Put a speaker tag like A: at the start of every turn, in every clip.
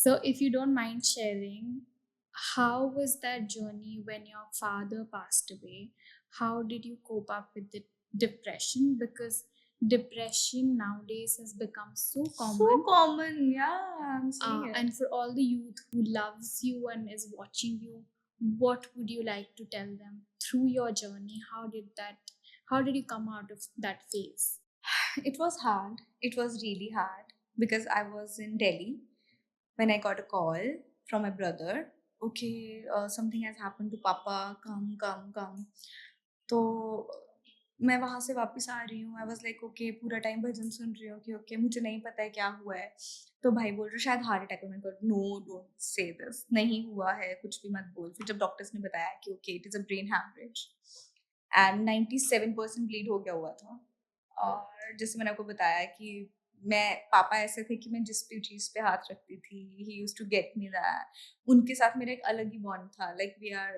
A: So, if you don't mind sharing, how was that journey when your father passed away? How did you cope up with the depression? Because depression nowadays has become so
B: So
A: common.
B: common, yeah, I'm seeing it.
A: And for all the youth who loves you and is watching you, what would you like to tell them through your journey? How did you come out of that phase?
B: It was hard. It was really hard because I was in Delhi when I got a call from my brother. Okay, something has happened to Papa. Come, come, come. तो मैं वहाँ से वापस आ रही हूँ। I was like okay, पूरा time भजन सुन रही हूँ कि ओके मुझे नहीं पता है क्या हुआ है। तो भाई बोल रहे शायद हार्ट अटैक है। मैंने कहा नो डोंट से दिस, नहीं हुआ है, कुछ भी मत बोल। फिर जब डॉक्टर्स ने बताया कि okay it is a brain haemorrhage and 97% bleed हो गया हुआ था। और जैसे मैंने आपको बताया कि मैं पापा ऐसे थे कि मैं जिस भी चीज़ पे हाथ रखती थी, he used to get me that. उनके साथ मेरा एक अलग ही बॉन्ड था, like we are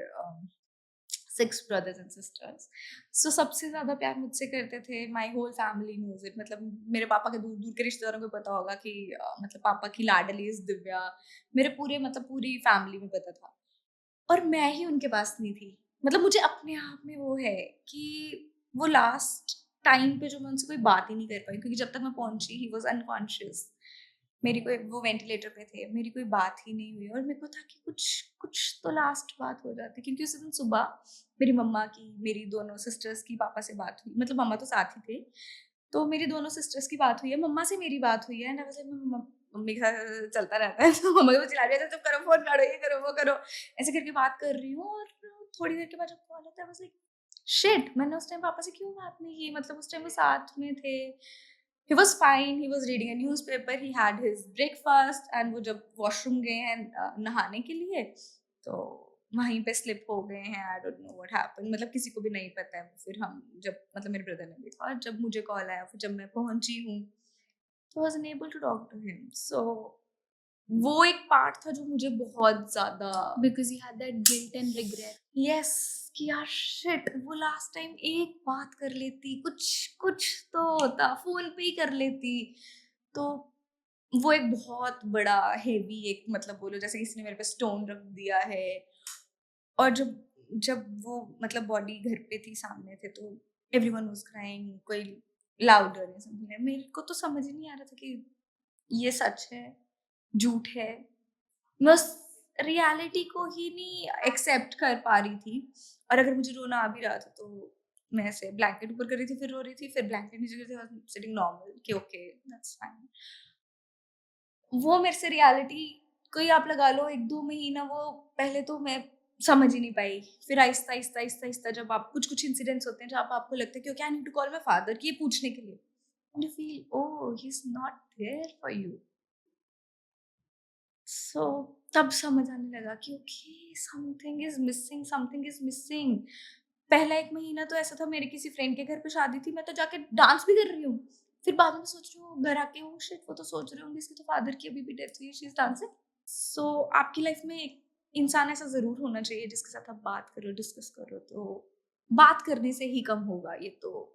B: 6 brothers and sisters. So सबसे ज़्यादा प्यार मुझसे करते थे, my whole family knows it. मतलब मेरे पापा के दूर-दूर के रिश्तेदारों को पता होगा कि मतलब पापा की लाडली इज़ दिव्या। मेरे पूरे मतलब पूरी फैमिली में पता था। और मैं ही उनके पास नहीं थी। मतलब मुझे अपने आप में वो है कि वो लास्ट टाइम पे जो मैं उनसे कोई बात ही नहीं कर पाई, क्योंकि जब तक मैं पहुँची ही वाज़ अनकॉन्शियस। मेरी कोई वो वेंटिलेटर पे थे, मेरी कोई बात ही नहीं हुई और मेरे को था कि कुछ कुछ तो लास्ट बात हो जाती, क्योंकि उस दिन सुबह मेरी मम्मा की, मेरी दोनों सिस्टर्स की पापा से बात हुई। मतलब मम्मा तो साथ ही थे। तो मेरी दोनों सिस्टर्स की बात हुई है, मम्मा से मेरी बात हुई है and I was like mummy के साथ चलता रहता है। तो मम्मा को चिल्ला रही है, "चुप करो, फ़ोन काटो, ये करो, वो करो।" ऐसे करके बात कर रही हूँ और थोड़ी देर के बाद जब कॉल आता है, आई वाज़ लाइक शिट! मैंने उस टाइम पापा से क्यों बात नहीं की? मतलब उस टाइम वो साथ में थे। He was fine, he was reading a newspaper, he had his breakfast and वो जब वॉशरूम गए हैं नहाने के लिए, तो वहीं पे स्लिप हो गए हैं। आई डोंट नो व्हाट हैपेंड, मतलब किसी को भी नहीं पता है। फिर हम जब मतलब मेरे ब्रदर ने देखा और जब मुझे कॉल आया, फिर जब मैं पहुँची हूँ, तो I was unable to talk to him. So वो एक पार्ट था जो मुझे बहुत ज़्यादा
A: Because you had that guilt and regret.
B: Yes कि यार शिट, वो लास्ट टाइम एक बात कर लेती, कुछ कुछ तो होता, फ़ोन पे ही कर लेती। तो वो एक बहुत बड़ा हेवी एक मतलब बोलो जैसे किसी ने मेरे पे स्टोन रख दिया है। और जब जब वो मतलब बॉडी घर पे थी, सामने थे, तो एवरीवन वाज़ क्राइंग, कोई लाउडर या समथिंग लाइक। मेरे को तो समझ ही नहीं आ रहा था कि ये सच है, झूठ है। मैं उस रियलिटी को ही नहीं एक्सेप्ट कर पा रही थी। और अगर मुझे रोना आ भी रहा था तो मैं ऐसे ब्लैंकेट ऊपर कर रही थी, फिर रो रही थी, फिर ब्लैंकेट नीचे कर रही थी, सिटिंग नॉर्मल कि ओके दैट्स फाइन। वो मेरे से रियलिटी कोई आप लगा लो 1-2 महीना, वो पहले तो मैं समझ ही नहीं पाई। फिर आहिस्ता-आहिस्ता जब आप कुछ-कुछ इंसिडेंट्स होते हैं जहाँ पे आपको लगता है कि okay I need to call my father कि ये पूछने के लिए। And you feel oh he is not there for you. So तब समझ आने लगा कि ओके समथिंग इज़ मिसिंग। पहला 1 महीना तो ऐसा था, मेरे किसी फ्रेंड के घर पे शादी थी, मैं तो जाके डांस भी कर रही हूँ। फिर बाद में सोच रही हूँ घर आके ओह शिट, वो तो सोच रहे होंगे इसके तो फादर की अभी भी डेथ हुई है, शी इज़ डांसिंग। सो आपकी लाइफ में एक इंसान ऐसा ज़रूर होना चाहिए जिसके साथ आप बात करो, डिस्कस करो, तो बात करने से ही कम होगा ये तो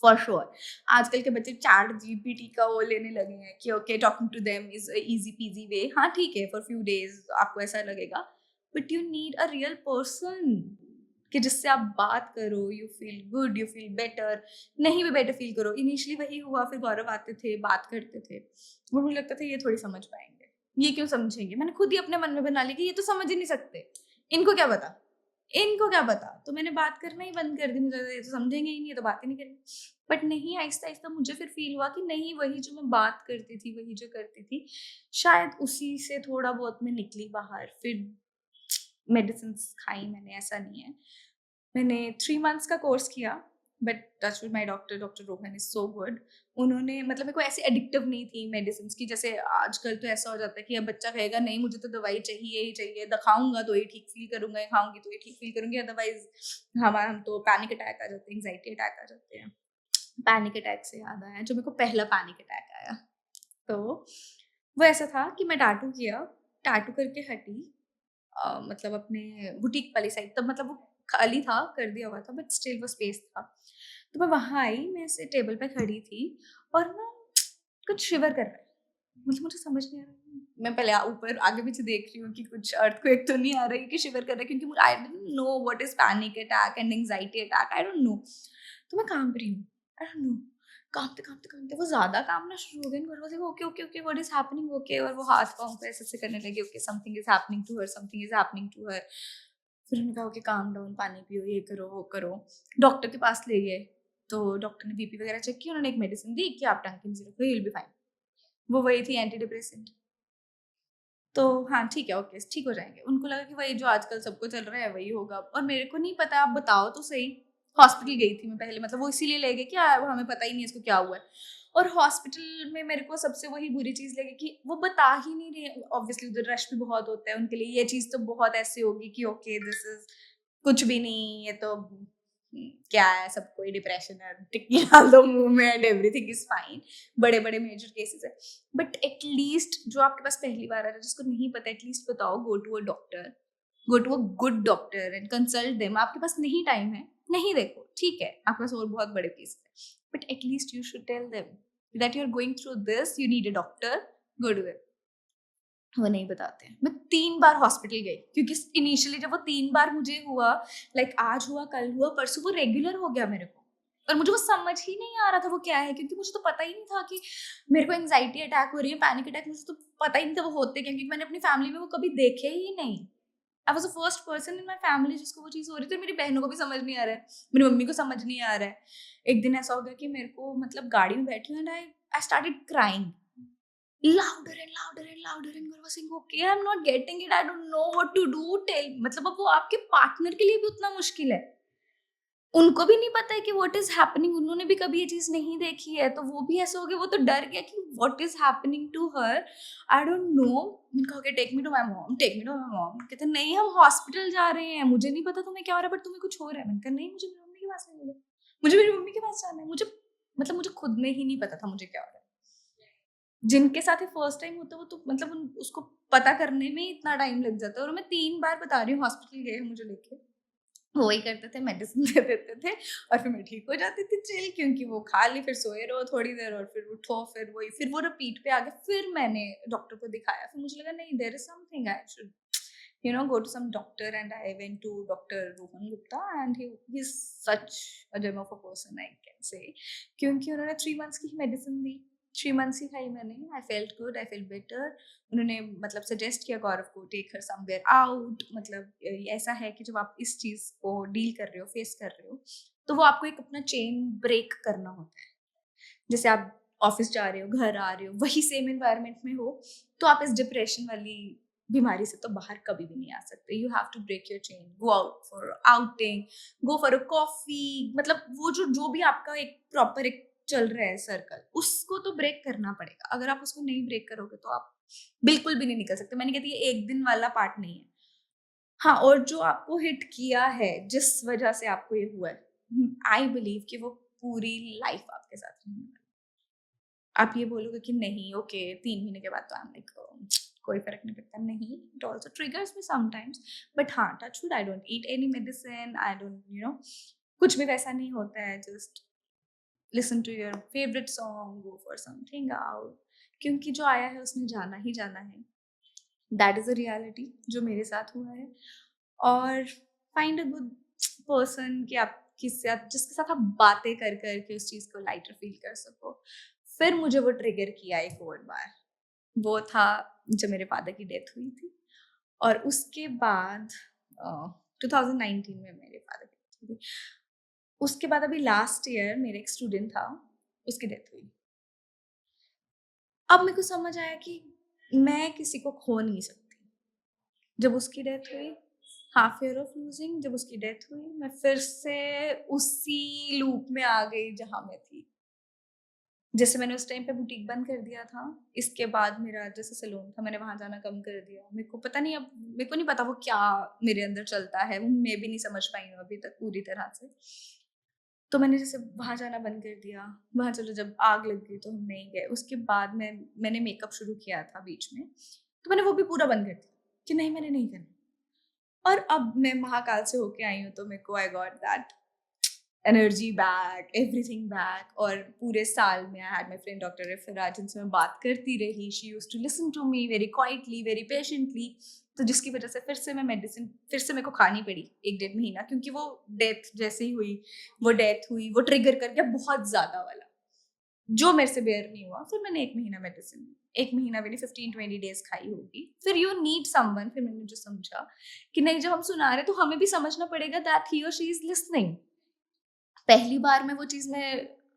B: फॉर श्योर। आजकल के बच्चे चैट जीपीटी का वो लेने लगे हैं कि okay talking to them is easy peasy way. हाँ ठीक है, फॉर फ्यू डेज आपको ऐसा लगेगा, but you need a real person कि जिससे आप बात करो, you feel good, you feel better. नहीं भी बेटर फील करो, इनिशियली वही हुआ। फिर गौरव आते थे, बात करते थे, वो मुझे लगता था ये थोड़ी समझ पाएंगे, ये क्यों समझेंगे। मैंने खुद ही अपने मन में बना ली कि ये तो समझ ही नहीं सकते, इनको क्या पता, इनको क्या पता। तो मैंने बात करना ही बंद कर दी, मुझे लगा ये तो समझेंगे ही नहीं, ये तो बात ही नहीं करेंगे। बट नहीं, आहिस्ता-आहिस्ता मुझे फिर फ़ील हुआ कि नहीं, वही जो मैं बात करती थी, वही जो करती थी, शायद उसी से थोड़ा बहुत मैं निकली बाहर। फिर मेडिसिन्स खाई मैंने, ऐसा नहीं है। मैंने 3 मंथ्स का कोर्स किया, but touch wood my doctor, doctor Rohan is so good. उन्होंने मतलब मेरे को ऐसी एडिक्टिव नहीं थी मेडिसिन्स की, जैसे आजकल तो ऐसा हो जाता है कि अब बच्चा कहेगा नहीं मुझे तो दवाई चाहिए ही चाहिए, खाऊँगा तो ही ठीक फ़ील करूँगा, या खाऊँगी तो ही ठीक फ़ील करूँगी, अदरवाइज़ हम तो पैनिक अटैक आ जाते हैं, एंग्ज़ायटी अटैक आ जाते हैं। पैनिक अटैक से याद आया, जो मेरे को पहला पैनिक अटैक आया, तो वो ऐसा था कि मैं टैटू किया, टैटू करके हटी। मतलब अपने बुटीक वाली साइड, तब मतलब वो खाली था, कर दिया हुआ था, बट स्टिल वो स्पेस था। तो मैं वहाँ आई, मैं ऐसे टेबल पे खड़ी थी और ना कुछ शिवर कर रहा है। मतलब मुझे समझ नहीं आ रहा, मैं पहले ऊपर आगे पीछे देख रही हूँ कि कुछ अर्थक्वेक तो नहीं आ रही कि शिवर कर रहा है, क्योंकि मुझे आई don't know what is panic attack and anxiety attack, I don't no. तो मैं कांप रही हूँ, आई डोंट नो, कांपते कांपते कांपते वो ज्यादा कांपना शुरू हो गया, और वो okay okay okay what is happening, okay, और वो हाथ पाँव पे ऐसे ऐसे करने लगे, okay something is happening to her, something is happening to her. फिर उन्होंने कहा ओके काम डाउन, पानी पियो, ये करो वो करो, डॉक्टर के पास ले गए। तो डॉक्टर ने बीपी वगैरह चेक किया, उन्होंने एक मेडिसिन दी कि आप टंग के रखो, ही विल बी फाइन। वो वही थी एंटी डिप्रेसेंट। तो हाँ ठीक है, ओके ठीक हो जाएंगे। उनको लगा कि वही जो आजकल सबको चल रहा है वही होगा, और मेरे को नहीं पता, आप बताओ तो सही। हॉस्पिटल गई थी मैं पहले, मतलब वो इसीलिए ले गए कि हमें पता ही नहीं इसको क्या हुआ है। और हॉस्पिटल में मेरे को सबसे वही बुरी चीज लगी कि वो बता ही नहीं रहे, ऑब्वियसली उधर रश भी बहुत होता है, उनके लिए ये चीज तो बहुत ऐसी होगी कि ओके दिस इज कुछ भी नहीं, ये तो क्या है, सबको ही डिप्रेशन है, टिक्की डाल दो मुंह में एंड एवरीथिंग इज फाइन। बड़े बड़े मेजर केसेस है, बट एटलीस्ट जो आपके पास पहली बार आ रहा है, जिसको नहीं पता, एटलीस्ट बताओ, go to a doctor, go to a good doctor and consult them. आपके पास नहीं टाइम है, नहीं देखो, ठीक है, आपके पास और बहुत बड़े केसेस है, but at least you should tell them that you are going through this, you need a doctor, go to it. वो नहीं बताते हैं। मैं 3 बार हॉस्पिटल गई, क्योंकि इनिशियली जब वो 3 बार मुझे हुआ, लाइक आज हुआ, कल हुआ, परसों, वो रेगुलर हो गया मेरे को, और मुझे वो समझ ही नहीं आ रहा था वो क्या है, क्योंकि मुझे तो पता ही नहीं था कि मेरे को एंग्जाइटी अटैक हो रही है, पैनिक अटैक, मुझे तो पता ही नहीं था वो होते क्या, क्योंकि मैंने अपनी फैमिली में वो कभी देखे ही नहीं। I was the first person in my family जिसको वो चीज़ हो रही थी। मेरी बहनों को भी समझ नहीं आ रहा है, मेरी मम्मी को समझ नहीं आ रहा है। एक दिन ऐसा हो गया कि मेरे को, मतलब गाड़ी में बैठी हूँ and I started crying louder and louder and louder and I was saying okay I'm not getting it, I don't know what to do, tell, मतलब अब वो आपके पार्टनर के लिए भी उतना मुश्किल है, उनको भी नहीं पता है कि व्हाट इज हैपनिंग, उन्होंने भी कभी ये चीज नहीं देखी है, तो वो भी ऐसे हो गया, वो तो डर गया कि what is happening to her, I don't know. मैंने कहा take me to my mom, take me to my mom. कहते नहीं हम हॉस्पिटल जा रहे हैं, मुझे नहीं पता तुम्हें क्या हो रहा है, बट तुम्हें कुछ हो रहा है। मैंने कहा नहीं, मुझे मेरी मम्मी के पास नहीं मिले, मुझे मेरी मम्मी के पास जाना है, मुझे मतलब मुझे खुद में ही नहीं पता था मुझे क्या हो रहा है। जिनके साथ ये फर्स्ट टाइम होता है वो तो मतलब उसको पता करने में ही इतना टाइम लग जाता है, और मैं 3 बार बता रही हूँ हॉस्पिटल गए मुझे लेके, वो वही करते थे, मेडिसिन दे देते थे, और फिर मैं ठीक हो जाती थी चिल, क्योंकि वो खा ली, फिर सोए रहो थोड़ी देर, और फिर उठो, फिर वही, फिर वो रिपीट पे आ गया। फिर मैंने डॉक्टर को दिखाया, फिर मुझे लगा नहीं, there is something, I should go to some doctor, and I went to Dr. Rohan Gupta, and he's such a gem of a person, I can say, क्योंकि उन्होंने 3 months की मेडिसिन दी, 3 months ही खाई मैंने, I felt good, I felt better. उन्होंने मतलब suggest किया गौरव को, take her somewhere out, मतलब ऐसा है कि जब आप इस चीज़ को डील कर रहे हो, फेस कर रहे हो, तो वो आपको एक अपना चेन ब्रेक करना होता है। जैसे आप ऑफिस जा रहे हो, घर आ रहे हो, वही सेम एनवायरनमेंट में हो, तो आप इस डिप्रेशन वाली बीमारी से तो बाहर कभी भी नहीं आ सकते। You have to break your chain, go out for outing, go for a coffee, मतलब वो जो भी आपका एक प्रॉपर एक चल रहा है सर्कल, उसको तो ब्रेक करना पड़ेगा। अगर आप उसको नहीं ब्रेक करोगे तो आप बिल्कुल भी नहीं निकल सकते। मैंने कहती है एक दिन वाला पार्ट नहीं है। हाँ, और जो आपको हिट किया है, जिस वजह से आपको ये हुआ है, आई बिलीव कि वो पूरी लाइफ आपके साथ रहने वाली है। आप ये बोलोगे कि नहीं ओके 3 महीने के बाद तो आई एम लाइक कोई फर्क नहीं पड़ता, नहीं, it also triggers me sometimes, but हाँ touch wood, I don't eat any medicine, I don't कुछ भी वैसा नहीं होता है, just listen to your favourite song, go for something out, क्योंकि जो आया है उसने जाना ही जाना है। दैट इज अ रियलिटी जो मेरे साथ हुआ है। और फाइंड अ गुड पर्सन कि आप किससे, आप जिसके साथ आप बातें कर करके उस चीज़ को लाइटर फील कर सको। फिर मुझे वो ट्रिगर किया एक और बार, वो था जब मेरे फादर की डेथ हुई थी, और उसके बाद 2019 में मेरे फादर की डेथ हुई थी। उसके बाद अभी लास्ट ईयर मेरे एक स्टूडेंट था, उसकी डेथ हुई। अब मेरे को समझ आया कि मैं किसी को खो नहीं सकती। जब उसकी डेथ हुई, हाफ ईयर ऑफ लूजिंग, जब उसकी डेथ हुई, मैं फिर से उसी लूप में आ गई जहाँ मैं थी। जैसे मैंने उस टाइम पे बुटीक बंद कर दिया था, इसके बाद मेरा जैसे सैलून था, मैंने वहाँ जाना कम कर दिया। मेरे को पता नहीं, अब मेरे को नहीं पता वो क्या मेरे अंदर चलता है, वो मैं भी नहीं समझ पाई हूँ अभी तक पूरी तरह से। तो मैंने जैसे वहाँ जाना बंद कर दिया, वहाँ चलो जब आग लग गई तो हम नहीं गए। उसके बाद मैंने मेकअप शुरू किया था बीच में, तो मैंने वो भी पूरा बंद कर दिया कि नहीं मैंने नहीं करना। और अब मैं महाकाल से होके आई हूँ, तो मेरे को I got that energy back, everything back. और पूरे साल में I had my friend doctor रिफरा, जिनसे मैं बात करती रही। She used to listen to me very quietly, very patiently. तो जिसकी वजह से फिर से मैं मेडिसिन फिर से मेरे को खानी पड़ी 1-1.5 महीना, क्योंकि वो डेथ जैसे ही हुई, वो ट्रिगर कर गया बहुत ज़्यादा वाला, जो मेरे से बेयर नहीं हुआ। फिर मैंने 1 महीना मेडिसिन, 1 महीना भी नहीं, 15-20 डेज खाई होगी। फिर यू नीड समवन। फिर मैंने जो समझा कि नहीं, जब हम सुना रहे तो हमें भी समझना पड़ेगा दैट ही और शी इज लिसनिंग। पहली बार में वो चीज़ मैं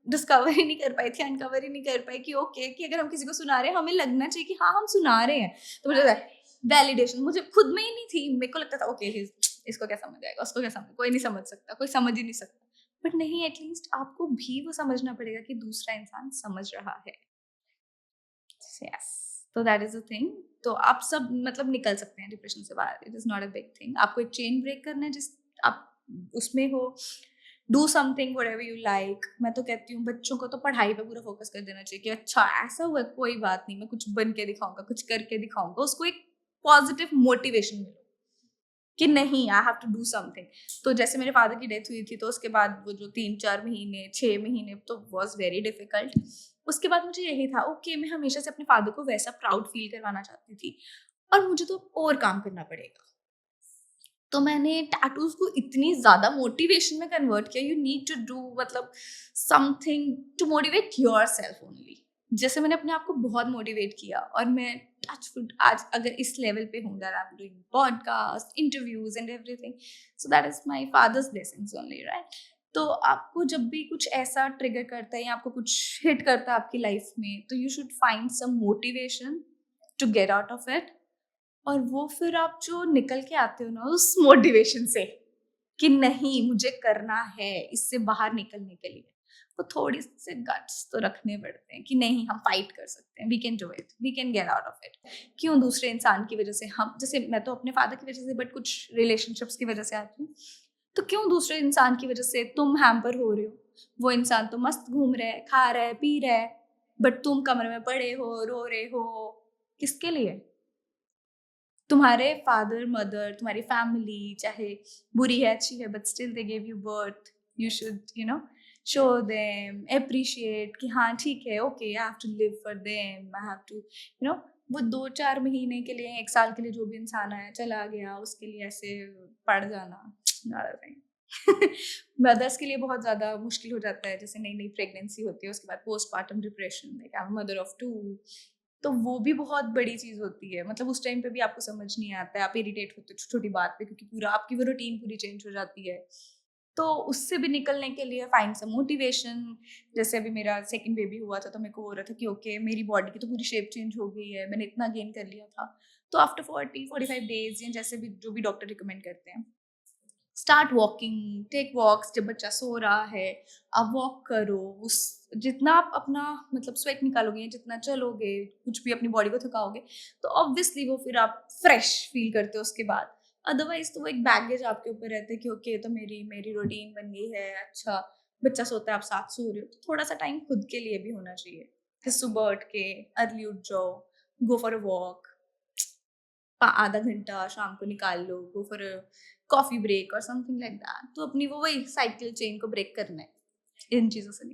B: डिस्कवर ही नहीं कर पाई थी, अनकवर ही नहीं कर पाई कि ओके, कि अगर हम किसी को सुना रहे हैं, हमें लगना चाहिए कि हाँ, हम सुना रहे हैं। तो मुझे वैलिडेशन मुझे खुद में ही नहीं थी। मेरे को लगता था ओके, इसको क्या समझ आएगा, उसको क्या समझ, कोई नहीं समझ सकता, कोई समझ ही नहीं सकता। बट नहीं, एटलीस्ट आपको भी वो समझना पड़ेगा कि दूसरा इंसान समझ रहा है। यस, तो दैट इज अ थिंग। तो आप सब मतलब निकल सकते हैं डिप्रेशन से बाहर। It is not a big thing. आपको एक चेन ब्रेक करना है, जिस आप उसमें हो। Do something whatever you like. मैं तो कहती हूँ बच्चों को तो पढ़ाई पे पूरा फोकस कर देना चाहिए कि अच्छा ऐसा हुआ, कोई बात नहीं, मैं कुछ बन के दिखाऊंगा, कुछ करके दिखाऊंगा। उसको एक पॉजिटिव मोटिवेशन मिले कि नहीं, I have to do something. तो जैसे मेरे फादर की डेथ हुई थी, तो उसके बाद वो जो 3-4 महीने, 6 महीने तो वॉज वेरी डिफिकल्ट। उसके बाद मुझे यही था ओके, मैं हमेशा से अपने फादर को वैसा प्राउड फील करवाना चाहती थी, और मुझे तो और काम करना पड़ेगा। तो मैंने टैटूज को इतनी ज्यादा मोटिवेशन में कन्वर्ट किया। यू नीड टू डू मतलब something to motivate yourself only. जैसे मैंने अपने आप को बहुत मोटिवेट किया, और मैं टचवुड आज अगर इस लेवल पे हूँ that I am doing podcast, interviews and everything, so that is my father's blessings only, right? तो आपको जब भी कुछ ऐसा ट्रिगर करता है या आपको कुछ हिट करता है आपकी लाइफ में, तो you should find some motivation to get out of it. और वो फिर आप जो निकल के आते हो ना उस मोटिवेशन से कि नहीं, मुझे करना है इससे बाहर निकलने के लिए, वो थोड़ी से गट्स तो रखने पड़ते हैं कि नहीं, हम फाइट कर सकते हैं, we can do it, we can get out of it. क्यों दूसरे इंसान की वजह से हम, जैसे मैं तो अपने फादर की वजह से, बट कुछ रिलेशनशिप्स की वजह से आती हूँ, तो क्यों दूसरे इंसान की वजह से तुम हैम्पर हो रहे हो? वो इंसान तो मस्त घूम रहा है, खा रहा है, पी रहा है, बट तुम कमरे में पड़े हो, रो रहे हो। किसके लिए? तुम्हारे फादर मदर, तुम्हारी फैमिली चाहे बुरी है अच्छी है, but still they gave you birth. You should show them appreciate कि हाँ ठीक है, okay, I have to live for them, I have to वो 2-4 महीने के लिए, 1 साल के लिए जो भी इंसान आया चला गया, उसके लिए ऐसे पड़ जाना, not a thing। मदर्स के लिए बहुत ज़्यादा मुश्किल हो जाता है, जैसे नई नई प्रेगनेंसी होती है, उसके बाद postmortem depression, like I am mother of 2। तो वो भी बहुत बड़ी चीज़ होती है। मतलब उस टाइम पे भी आपको समझ नहीं आता है, आप इरिटेट होते हो छोटी बात पे, क्योंकि पूरा आपकी वो रूटीन पूरी चेंज हो जाती है। तो उससे भी निकलने के लिए फाइंड सम मोटिवेशन। जैसे अभी मेरा सेकंड बेबी हुआ था, तो मेरे को हो रहा था कि ओके, मेरी बॉडी की तो पूरी शेप चेंज हो गई है, मैंने इतना गेन कर लिया था। तो आफ्टर 40-45 डेज या जैसे भी जो भी डॉक्टर रिकमेंड करते हैं, स्टार्ट वॉकिंग, टेक वॉक्स। जब बच्चा सो रहा है आप वॉक करो। उस जितना आप अपना मतलब स्वेट निकालोगे, जितना चलोगे, कुछ भी अपनी बॉडी को थकाओगे, तो ऑब्वियसली वो फिर आप फ्रेश फील करते हो उसके बाद। अदरवाइज तो वो एक बैगेज आपके ऊपर रहता है कि ओके, तो मेरी मेरी रूटीन बन गई है, अच्छा बच्चा सोता है, आप साथ सो रहे हो, तो थोड़ा सा टाइम खुद के लिए भी होना चाहिए कि सुबह उठ के अर्ली उठ जाओ, गो फॉर अ वॉक, आधा घंटा शाम को निकाल लो, go for a coffee break और समथिंग लाइक दैट। तो अपनी वो वही साइकिल चेन को ब्रेक करना है इन चीज़ों से।